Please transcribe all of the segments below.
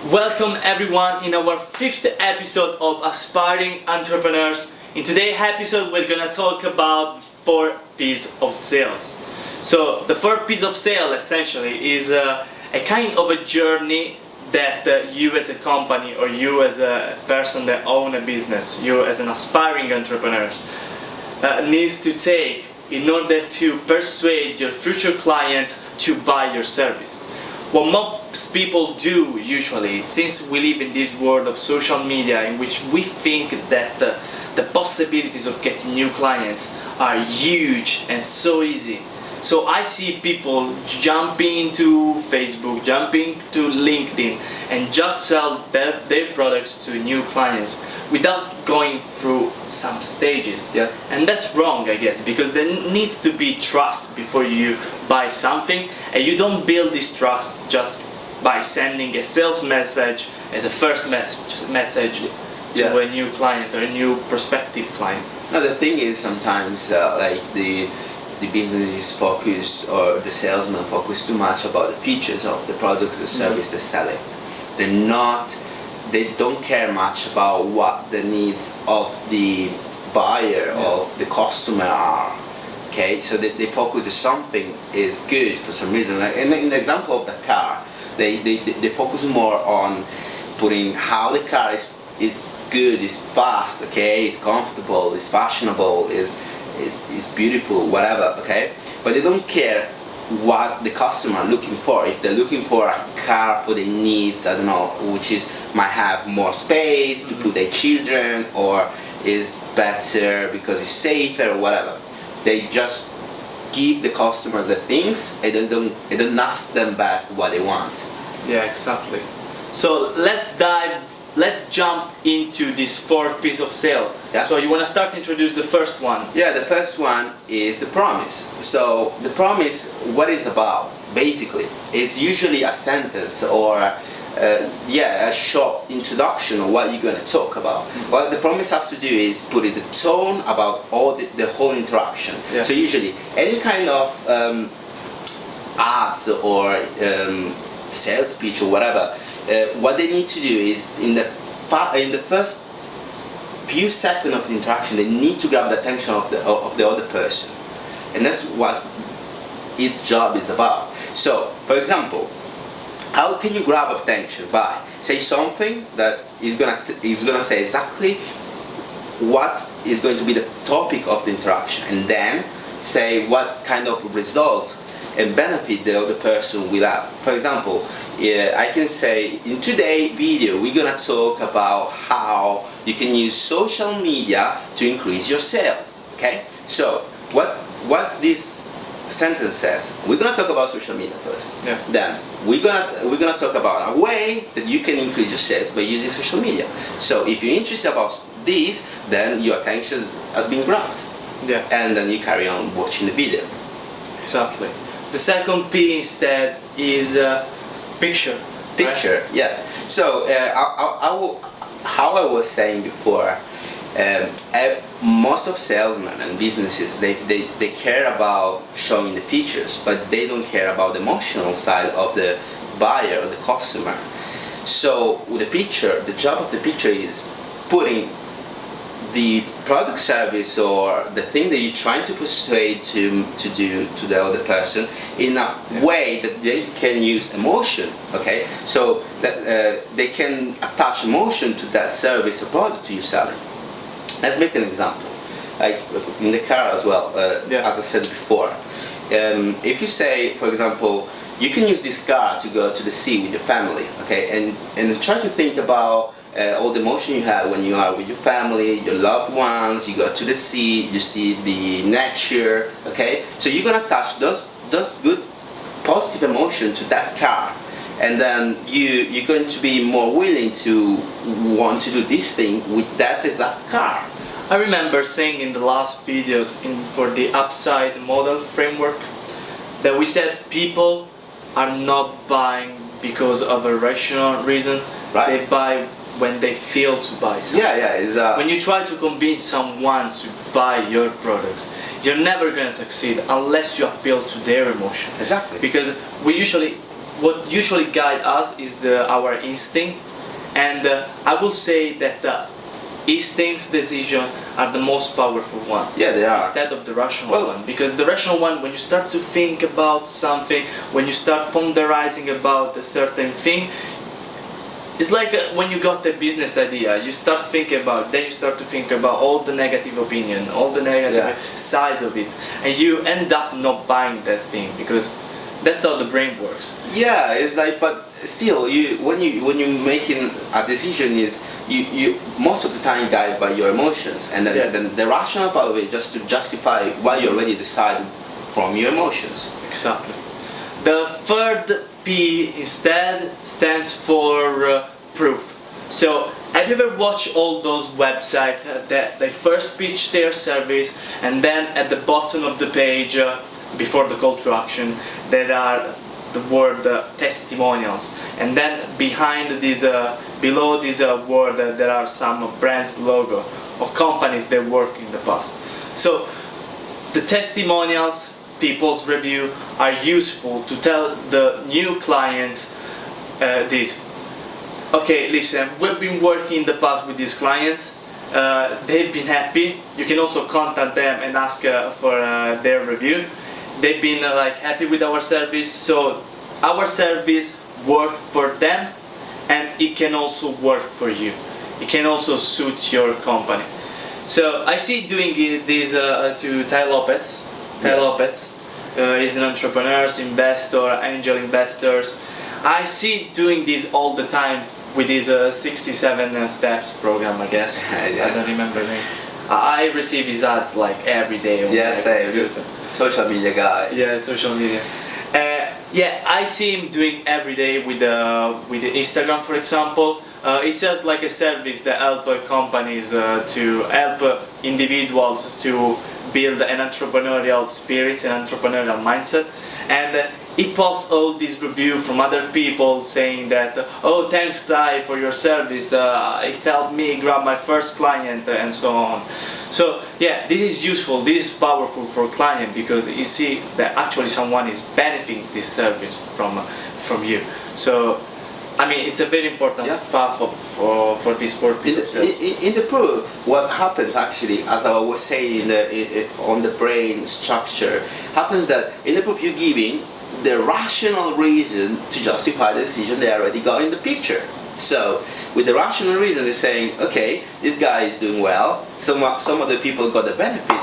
Welcome everyone in our fifth episode of Aspiring Entrepreneurs. In today's episode we're gonna talk about 4 P's of sales. So the 4 P's of sale essentially is a kind of a journey that you as a company or you as a person that own a business, you as an aspiring entrepreneur needs to take in order to persuade your future clients to buy your service. What most people do usually, since we live in this world of social media in which we think that the possibilities of getting new clients are huge and so easy. So I see people jumping to Facebook, jumping to LinkedIn and just sell their products to new clients without going through some stages. Yeah. And that's wrong, I guess, because there needs to be trust before you buy something, and you don't build this trust just by sending a sales message as a first message to a new client or a new prospective client. Now the thing is sometimes like the business is focused, or the salesman focus too much about the features of the product or service they're selling. They don't care much about what the needs of the buyer or the customer are. Okay, so they focus on something is good for some reason. Like in the example of the car, they focus more on putting how the car is good, is fast, okay, it's comfortable, it's fashionable, is beautiful, whatever, okay? But they don't care what the customer are looking for. If they're looking for a car for their needs, I don't know, which is might have more space to put their children, or is better because it's safer or whatever. They just give the customer the things and they don't ask them back what they want. Yeah, exactly. So let's jump into this 4 P's of sale. Yeah. So you want to start to introduce the first one? Yeah, the first one is the promise. So the promise, what it's about, basically, is usually a sentence or a short introduction of what you're going to talk about. What the promise has to do is put in the tone about all the whole interaction. Yeah. So usually any kind of ads or sales pitch or whatever, what they need to do is in the first few seconds of the interaction, they need to grab the attention of the other person, and that's what its job is about. So, for example, how can you grab attention? By say something that is gonna say exactly what is going to be the topic of the interaction, and then say what kind of results and benefit the other person will have. For example, I can say in today's video we're gonna talk about how you can use social media to increase your sales. Okay, so what's this sentence says? We're gonna talk about social media first. Yeah. Then we're gonna talk about a way that you can increase your sales by using social media. So if you're interested about this, then your attention has been grabbed. Yeah. And then you carry on watching the video. Exactly. The second P instead is picture. Picture, right? yeah. So how I was saying before, most of salesmen and businesses they care about showing the features, but they don't care about the emotional side of the buyer or the customer. So with the picture, the job of the picture is putting the product, service, or the thing that you're trying to persuade to do to the other person in a way that they can use emotion. Okay, so that they can attach emotion to that service or product you're selling. Let's make an example, like in the car as well. As I said before, if you say, for example, you can use this car to go to the sea with your family. Okay, and try to think about all the emotion you have when you are with your family, your loved ones, you go to the sea, you see the nature, okay? So you're gonna attach those good positive emotion to that car, and then you're going to be more willing to want to do this thing with that exact car. I remember saying in the last videos for the upside model framework that we said people are not buying because of a rational reason. Right. They buy when they feel to buy something. When you try to convince someone to buy your products, you're never going to succeed unless you appeal to their emotion. Exactly. Because we usually what usually guide us is our instinct, and I will say that instincts decision are the most powerful one. Yeah, they are. Instead of the rational Well- one, because the rational one, when you start to think about something, when you start ponderizing about a certain thing, it's like when you got a business idea, you start thinking about, then you start to think about all the negative opinion, all the negative Yeah. side of it, and you end up not buying that thing because that's how the brain works. Yeah, it's like, but still, when you making a decision is you most of the time guided by your emotions, and then, Yeah. then the rational part of it just to justify why you already decided from your emotions. Exactly. The third P instead stands for proof. So have you ever watched all those websites that they first pitch their service, and then at the bottom of the page, before the call to action, there are the word testimonials, and then behind this, below this word, there are some brands logo of companies that work in the past. So the testimonials, people's review, are useful to tell the new clients this. Okay, listen, we've been working in the past with these clients. They've been happy. You can also contact them and ask for their review. They've been like happy with our service, so our service worked for them, and it can also work for you. It can also suit your company. So I see doing this to Ty Lopez. Ty Yeah. Lopez is an entrepreneur, investor, angel investors. I see doing this all the time with his 67 steps program, I guess. Yeah. I don't remember the name. I receive his ads like every day. on Yeah, my same. computer. Social media guy. Yeah, social media. Yeah, I see him doing every day with Instagram, for example. He sells like a service that help companies to help individuals to build an entrepreneurial spirit, an entrepreneurial mindset, and he posts all these reviews from other people saying that, oh, thanks Ty for your service, it helped me grab my first client, and so on. So yeah, this is useful, this is powerful for a client, because you see that actually someone is benefiting this service from you. So I mean, it's a very important Yeah. path for this 4 In piece of sales. in the proof, what happens actually, as I was saying on the brain structure, happens that in the proof you're giving the rational reason to justify the decision they already got in the picture. So with the rational reason, they're saying, okay, this guy is doing well. Some of the people got the benefit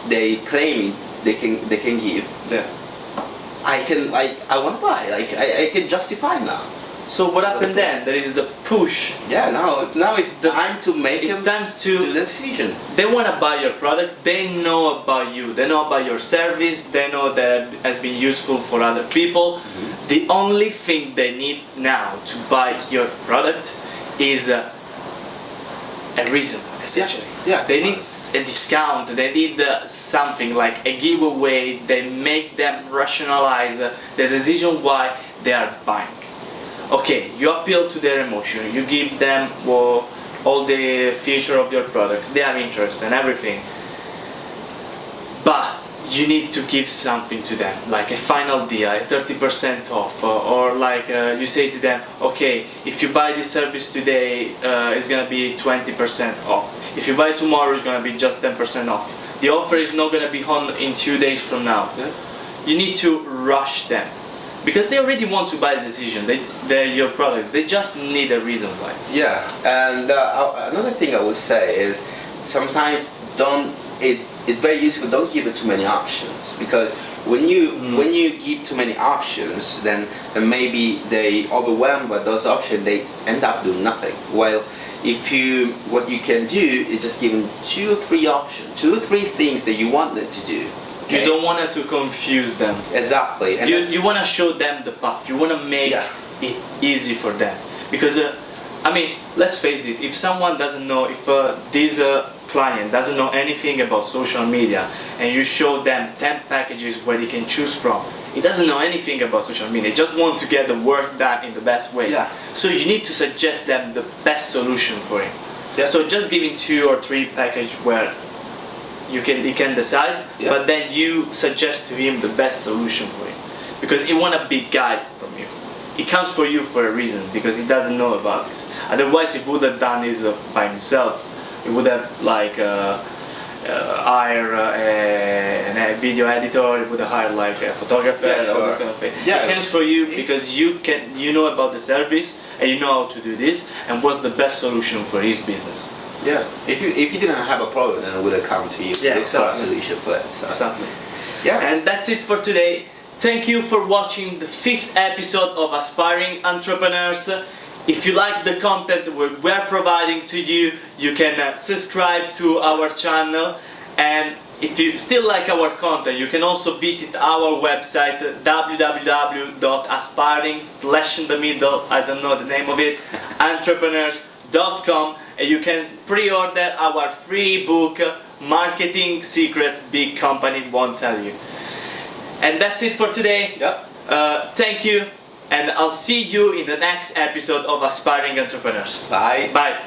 they claiming they can give. Yeah. I want to buy. I can justify now. So what happened then? There is the push. Yeah, now it's time to make It's them time do to. the decision. They want to buy your product. They know about you. They know about your service. They know that it has been useful for other people. The only thing they need now to buy your product is a reason, essentially. Yeah. They need a discount. They need something like a giveaway. They make them rationalize the decision why they are buying. Okay, you appeal to their emotion. You give them all the feature of your products. They have interest and everything. But you need to give something to them, like a final deal, a 30% off, or like you say to them, okay, if you buy this service today, it's gonna be 20% off. If you buy tomorrow, it's gonna be just 10% off. The offer is not gonna be on in 2 days from now. Yeah. You need to rush them, because they already want to buy the decision. They're your products. They just need a reason why. Yeah, and another thing I would say is sometimes it's very useful. Don't give it too many options, because when you give too many options, then maybe they overwhelmed by those options. They end up doing nothing. While what you can do is just give them 2 or 3 options, 2 or 3 things that you want them to do. Okay? You don't want to confuse them. Exactly. And You want to show them the path. You want to make Yeah. it easy for them, because I mean, let's face it. If someone doesn't know, if this client doesn't know anything about social media, and you show them 10 packages where they can choose from, he doesn't know anything about social media. He just want to get the work done in the best way. Yeah. So you need to suggest them the best solution for him. Yeah. So just giving 2 or 3 packages where he can decide, Yeah. but then you suggest to him the best solution for him, because he want a big guide from you. it comes for you for a reason, because he doesn't know about it. Otherwise, he would have done this by himself. He would have hired a video editor. He would have hired like a photographer. Yeah, All sure. this kind of thing. Yeah. It comes for you because you know about the service and you know how to do this and what's the best solution for his business. Yeah. If you didn't have a problem, then it would have come to you. Yeah, for a exactly. solution for it. So. Exactly. Yeah. And that's it for today. Thank you for watching the 5th episode of Aspiring Entrepreneurs. If you like the content we're providing to you, you can subscribe to our channel. And if you still like our content, you can also visit our website www.aspiring/in-the-middle, I don't know the name of it, entrepreneurs.com, and you can pre-order our free book, Marketing Secrets Big Company Won't Tell You. And that's it for today. Yep. Thank you, and I'll see you in the next episode of Aspiring Entrepreneurs. Bye. Bye.